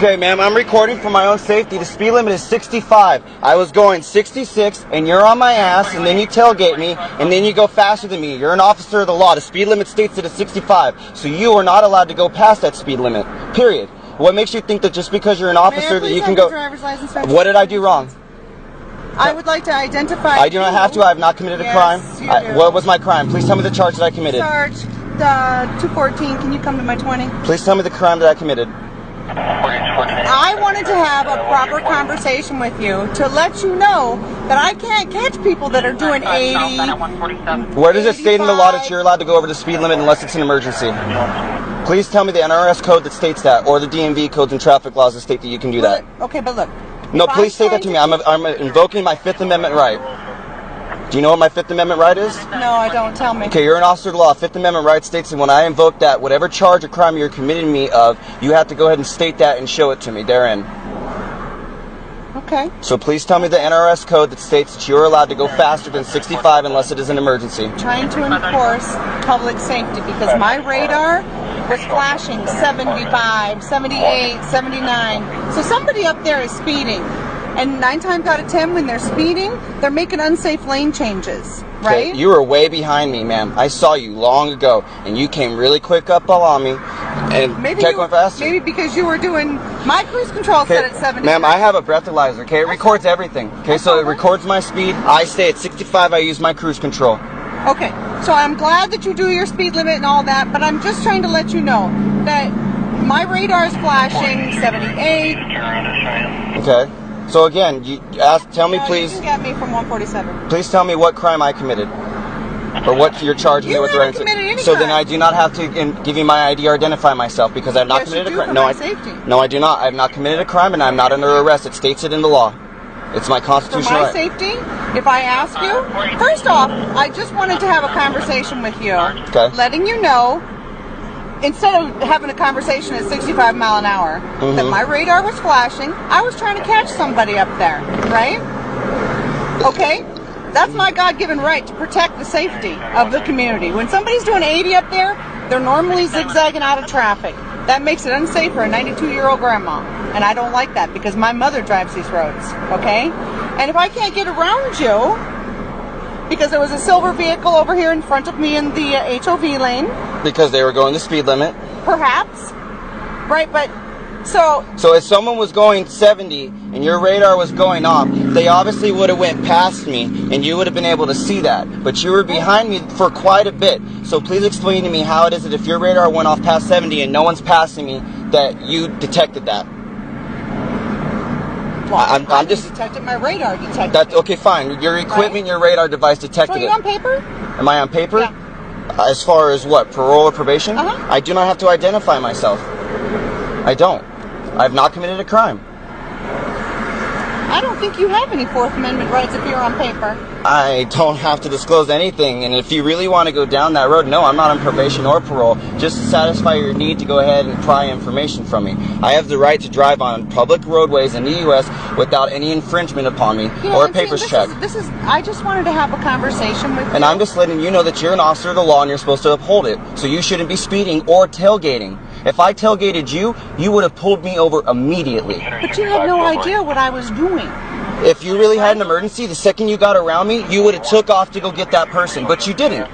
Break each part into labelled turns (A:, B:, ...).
A: Okay, ma'am, I'm recording for my own safety. The speed limit is 65. I was going 66, and you're on my ass, and then you tailgate me, and then you go faster than me. You're an officer of the law. The speed limit states that it's 65, so you are not allowed to go past that speed limit, period. What makes you think that just because you're an officer that you can go... What did I do wrong?
B: I would like to identify
A: I do not have to. I have not committed a crime.
B: You do.
A: What was my crime? Please tell me the charge that I committed.
B: Sarge, 214, can you come to my 20?
A: Please tell me the crime that I committed.
B: I wanted to have a proper conversation with you to let you know that I can't catch people that are doing 80.
A: Where does it state in the law that you're allowed to go over the speed limit unless it's an emergency? Please tell me the NRS code that states that, or the DMV codes and traffic laws that state that you can do that.
B: Okay, but look.
A: No, please say that to me. I'm invoking my Fifth Amendment right. Do you know what my Fifth Amendment right is?
B: No, I don't. Tell me.
A: Okay, you're an officer of the law. Fifth Amendment right states that when I invoke that, whatever charge or crime you're committing me of, you have to go ahead and state that and show it to me therein.
B: Okay.
A: So please tell me the NRS code that states that you're allowed to go faster than 65 unless it is an emergency.
B: Trying to enforce public safety because my radar was flashing 75, 78, 79. So somebody up there is speeding. And 9 times out of 10, when they're speeding, they're making unsafe lane changes, right?
A: Okay, you were way behind me, ma'am. I saw you long ago, and you came really quick up on me, and kept going faster.
B: Maybe because you were doing my cruise control set at 70.
A: Ma'am, I have a breathalyzer, okay? It records everything, okay? So it records my speed. I stay at 65. I use my cruise control. Okay,
B: so I'm glad that you do your speed limit and all that, but I'm just trying to let you know that my radar is flashing 78.
A: Okay. So again, tell me please.
B: You can get me from 147.
A: Please tell me what crime I committed, or what you're charging me with.
B: You haven't committed any
A: So
B: crime.
A: then I do not have to give you my ID or identify myself because I've not committed a crime. No, I do not. I have not committed a crime, and I'm not under arrest. It states it in the law. It's my constitutional right.
B: For my safety, if I ask you, first off, I just wanted to have a conversation with you, letting you know. Instead of having a conversation at 65 mile an hour, that my radar was flashing, I was trying to catch somebody up there, right? Okay? That's my God-given right to protect the safety of the community. When somebody's doing 80 up there, they're normally zigzagging out of traffic. That makes it unsafe for a 92-year-old grandma. And I don't like that because my mother drives these roads, okay? And if I can't get around you, because there was a silver vehicle over here in front of me in the HOV lane.
A: Because they were going the speed limit.
B: Perhaps. Right, but so
A: if someone was going 70 and your radar was going off, they obviously would have went past me and you would have been able to see that. But you were behind me for quite a bit. So please explain to me how it is that if your radar went off past 70 and no one's passing me, that you detected that.
B: Well, I just detected my radar detected.
A: That's okay, fine. Your equipment, your radar device detected it.
B: So are you on paper?
A: Am I on paper?
B: Yeah.
A: As far as what, parole or probation? I do not have to identify myself. I don't. I have not committed a crime.
B: I don't think you have any Fourth Amendment rights if you're on paper.
A: I don't have to disclose anything, and if you really want to go down that road, no, I'm not on probation or parole, just to satisfy your need to go ahead and pry information from me. I have the right to drive on public roadways in the U.S. without any infringement upon me or a papers check.
B: I just wanted to have a conversation with you.
A: And I'm just letting you know that you're an officer of the law and you're supposed to uphold it, so you shouldn't be speeding or tailgating. If I tailgated you, you would have pulled me over immediately.
B: But you had no idea what I was doing.
A: If you really had an emergency, the second you got around me, you would have took off to go get that person, but you didn't.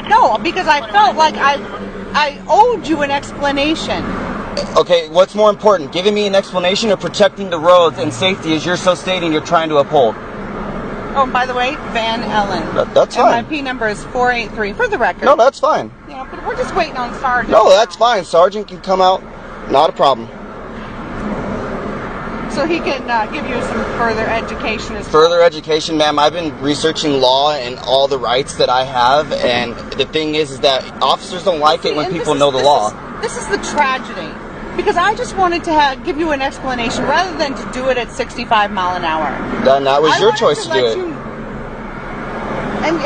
B: No, because I felt like I owed you an explanation.
A: Okay, what's more important, giving me an explanation or protecting the roads and safety as you're so stating you're trying to uphold?
B: Oh, and by the way, Van Ellen.
A: That's fine.
B: And my P number is 483, for the record.
A: No, that's fine.
B: Yeah, but we're just waiting on Sergeant.
A: No, that's fine. Sergeant can come out. Not a problem.
B: So he can give you some further education.
A: Further education, ma'am. I've been researching law and all the rights that I have, and the thing is that officers don't like it when people know the law.
B: This is the tragedy. Because I just wanted to give you an explanation rather than to do it at 65 mile an hour.
A: Then that was your choice to do it.
B: And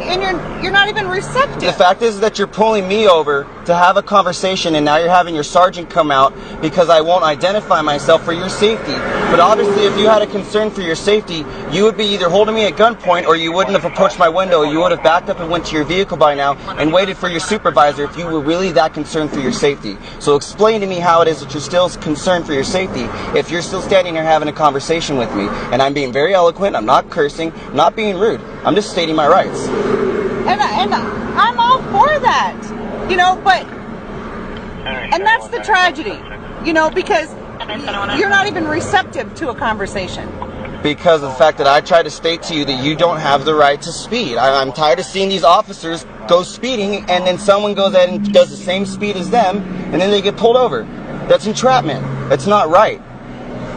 B: you're not even receptive.
A: The fact is that you're pulling me over to have a conversation, and now you're having your sergeant come out because I won't identify myself for your safety. But obviously, if you had a concern for your safety, you would be either holding me at gunpoint, or you wouldn't have approached my window. You would have backed up and went to your vehicle by now and waited for your supervisor if you were really that concerned for your safety. So explain to me how it is that you're still concerned for your safety if you're still standing here having a conversation with me. And I'm being very eloquent. I'm not cursing. I'm not being rude. I'm just stating my rights.
B: And I'm all for that, you know, but, and that's the tragedy, you know, because you're not even receptive to a conversation.
A: Because of the fact that I tried to state to you that you don't have the right to speed. I'm tired of seeing these officers go speeding, and then someone goes ahead and does the same speed as them, and then they get pulled over. That's entrapment. That's not right.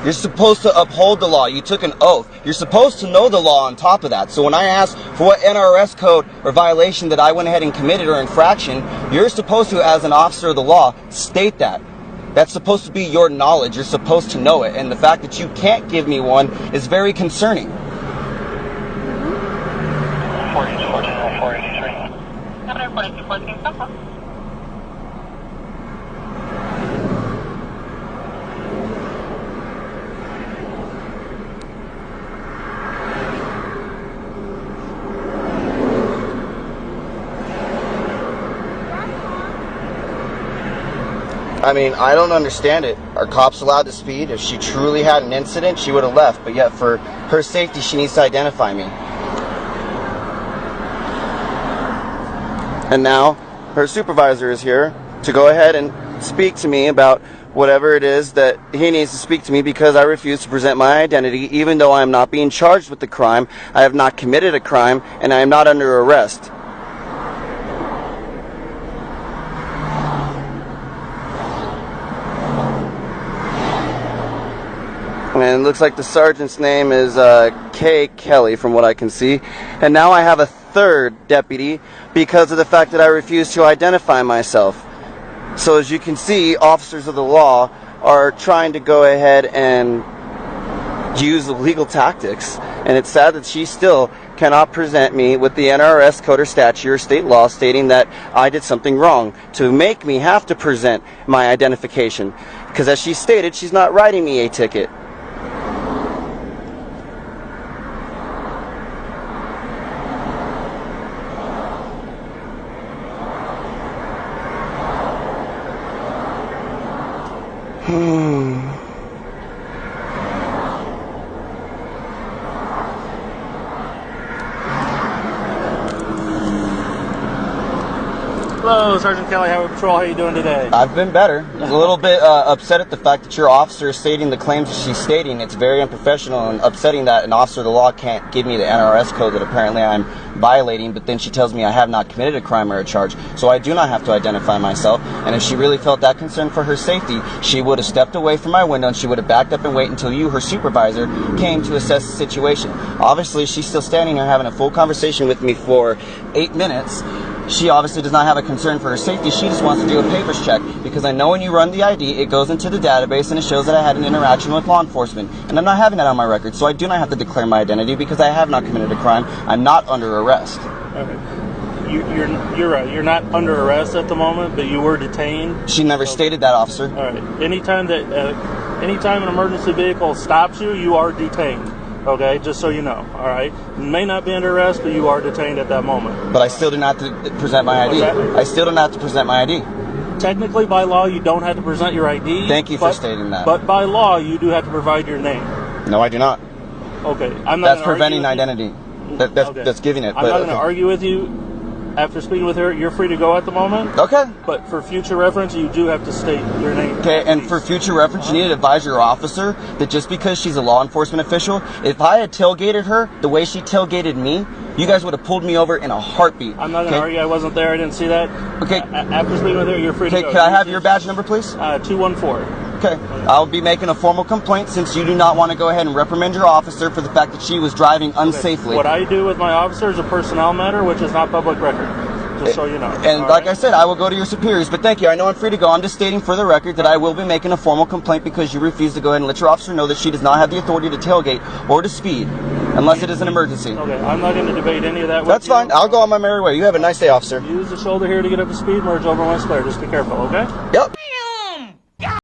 A: You're supposed to uphold the law. You took an oath. You're supposed to know the law on top of that. So when I ask for what NRS code or violation that I went ahead and committed or infraction, you're supposed to, as an officer of the law, state that. That's supposed to be your knowledge. You're supposed to know it. And the fact that you can't give me one is very concerning.
C: 483.
A: I mean, I don't understand it. Are cops allowed to speed? If she truly had an incident, she would have left. But yet, for her safety, she needs to identify me. And now, her supervisor is here to go ahead and speak to me about whatever it is that he needs to speak to me, because I refuse to present my identity, even though I am not being charged with the crime. I have not committed a crime, and I am not under arrest. And it looks like the sergeant's name is Kay Kelly, from what I can see. And now I have a third deputy because of the fact that I refuse to identify myself. So as you can see, officers of the law are trying to go ahead and use illegal tactics. And it's sad that she still cannot present me with the NRS code or statute or state law stating that I did something wrong to make me have to present my identification. Because as she stated, she's not writing me a ticket.
D: Hello, Sergeant Kelly, Highway Patrol. How are you doing today?
A: I've been better. I was a little bit upset at the fact that your officer is stating the claims that she's stating. It's very unprofessional and upsetting that an officer of the law can't give me the NRS code that apparently I'm violating, but then she tells me I have not committed a crime or a charge, so I do not have to identify myself. And if she really felt that concerned for her safety, she would have stepped away from my window and she would have backed up and waited until you, her supervisor, came to assess the situation. Obviously, she's still standing here having a full conversation with me for 8 minutes. She obviously does not have a concern for her safety. She just wants to do a papers check, because I know when you run the ID, it goes into the database and it shows that I had an interaction with law enforcement. And I'm not having that on my record, so I do not have to declare my identity because I have not committed a crime. I'm not under arrest.
D: Okay. You're right. You're not under arrest at the moment, but you were detained.
A: She never stated that, officer.
D: All right. Anytime an emergency vehicle stops you, you are detained. Okay, just so you know. All right. You may not be under arrest, but you are detained at that moment.
A: But I still do not have to present my ID. I still do not have to present my ID.
D: Technically, by law, you don't have to present your ID.
A: Thank you for stating that.
D: But by law, you do have to provide your name.
A: No, I do not.
D: Okay. I'm not.
A: That's preventing identity. That's giving it.
D: I'm not going to argue with you. After speaking with her, you're free to go at the moment.
A: Okay.
D: But for future reference, you do have to state your name.
A: Okay, and for future reference, you need to advise your officer that just because she's a law enforcement official, if I had tailgated her the way she tailgated me, you guys would have pulled me over in a heartbeat.
D: I'm not going to argue. I wasn't there. I didn't see that.
A: Okay.
D: After speaking with her, you're free to go.
A: Can I have your badge number, please?
D: 214.
A: Okay. I'll be making a formal complaint since you do not want to go ahead and reprimand your officer for the fact that she was driving unsafely.
D: Okay. What I do with my officer is a personnel matter, which is not public record. Just so you know.
A: And like I said, I will go to your superiors. But thank you. I know I'm free to go. I'm just stating for the record that I will be making a formal complaint because you refuse to go ahead and let your officer know that she does not have the authority to tailgate or to speed. Unless it is an emergency.
D: Okay, I'm not going to debate any of that with
A: That's
D: you.
A: fine. I'll go on my merry way. You have a nice day, officer.
D: Use the shoulder here to get up to speed, merge over once clear. Just be careful, okay?
A: Yep.